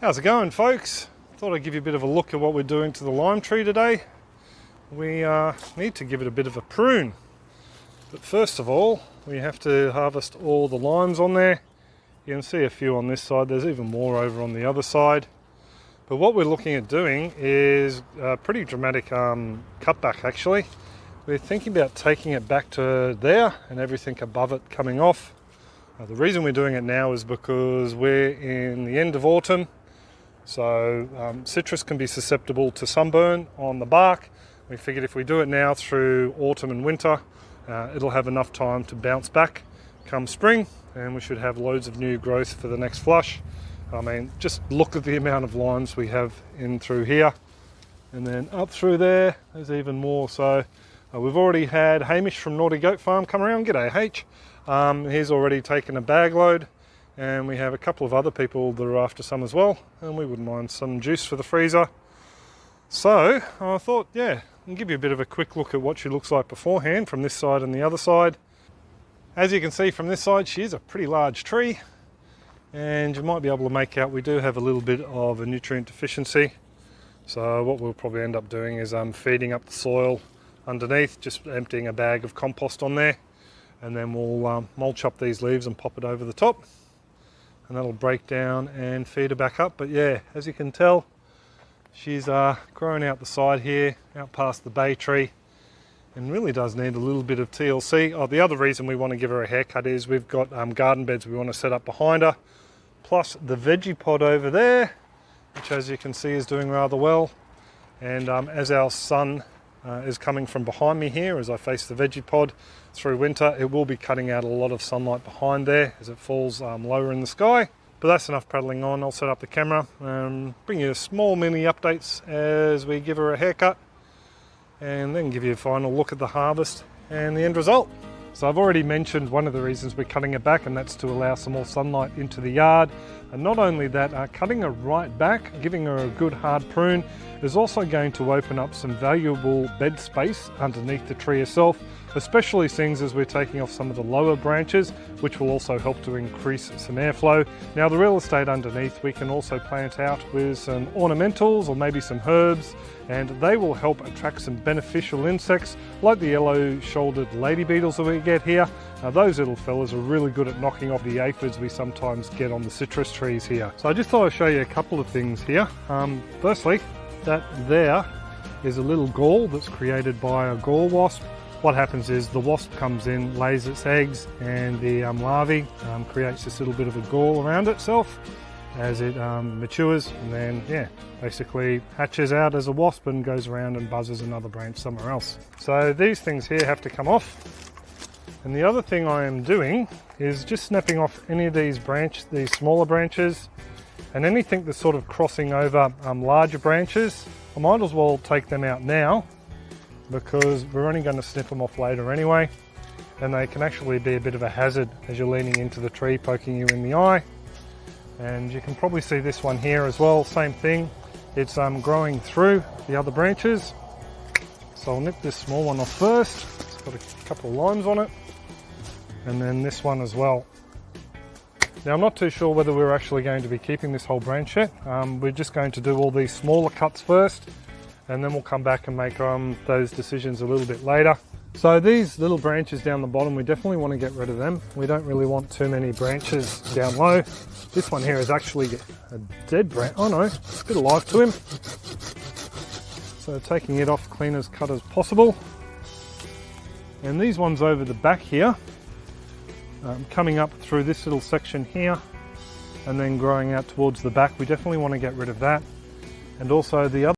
How's it going, folks? Thought I'd give you a bit of a look at what we're doing to the lime tree today. We need to give it a bit of a prune. But first of all, we have to harvest all the limes on there. You can see a few on this side, there's even more over on the other side. But what we're looking at doing is a pretty dramatic cutback actually. We're thinking about taking it back to there and everything above it coming off. The reason we're doing it now is because we're in the end of autumn. So citrus can be susceptible to sunburn on the bark. We figured if we do it now through autumn and winter, it'll have enough time to bounce back come spring, and we should have loads of new growth for the next flush. I mean, just look at the amount of limes we have in through here, and then up through there, there's even more. So we've already had Hamish from Naughty Goat Farm come around. G'day H. He's already taken a bag load. And we have a couple of other people that are after some as well, and we wouldn't mind some juice for the freezer. So I thought, yeah, I'll give you a bit of a quick look at what she looks like beforehand from this side and the other side. As you can see from this side, she is a pretty large tree, and you might be able to make out we do have a little bit of a nutrient deficiency. So what we'll probably end up doing is feeding up the soil underneath, just emptying a bag of compost on there, and then we'll mulch up these leaves and pop it over the top. And that'll break down and feed her back up. But yeah, as you can tell, she's growing out the side here, out past the bay tree, and really does need a little bit of TLC. Oh, the other reason we want to give her a haircut is we've got garden beds we want to set up behind her, plus the veggie pod over there, which as you can see is doing rather well. And as our sun is coming from behind me here, as I face the veggie pod through winter, it will be cutting out a lot of sunlight behind there as it falls lower in the sky. But that's enough prattling on. I'll set up the camera and bring you small mini updates as we give her a haircut, and then give you a final look at the harvest and the end result. So I've already mentioned one of the reasons we're cutting it back, and that's to allow some more sunlight into the yard. And not only that, cutting her right back, giving her a good hard prune, is also going to open up some valuable bed space underneath the tree itself, especially things as we're taking off some of the lower branches, which will also help to increase some airflow. Now the real estate underneath we can also plant out with some ornamentals or maybe some herbs, and they will help attract some beneficial insects like the yellow-shouldered lady beetles that we get here. Those little fellas are really good at knocking off the aphids we sometimes get on the citrus trees here. So I just thought I'd show you a couple of things here. Firstly, that there is a little gall that's created by a gall wasp. What happens is the wasp comes in, lays its eggs, and the larvae creates this little bit of a gall around itself as it matures, and then yeah, basically hatches out as a wasp and goes around and buzzes another branch somewhere else. So these things here have to come off. And the other thing I am doing is just snapping off any of these smaller branches, and anything that's sort of crossing over larger branches. I might as well take them out now, because we're only going to snip them off later anyway, and they can actually be a bit of a hazard as you're leaning into the tree, poking you in the eye. And you can probably see this one here as well, same thing. It's growing through the other branches. So I'll nip this small one off first. It's got a couple of limes on it, and then this one as well. Now I'm not too sure whether we're actually going to be keeping this whole branch yet. We're just going to do all these smaller cuts first, and then we'll come back and make those decisions a little bit later. So these little branches down the bottom, we definitely want to get rid of them. We don't really want too many branches down low. This one here is actually a dead branch. Oh no, it's a bit of life to him. So taking it off clean as cut as possible. And these ones over the back here, coming up through this little section here and then growing out towards the back, we definitely want to get rid of that. And also the other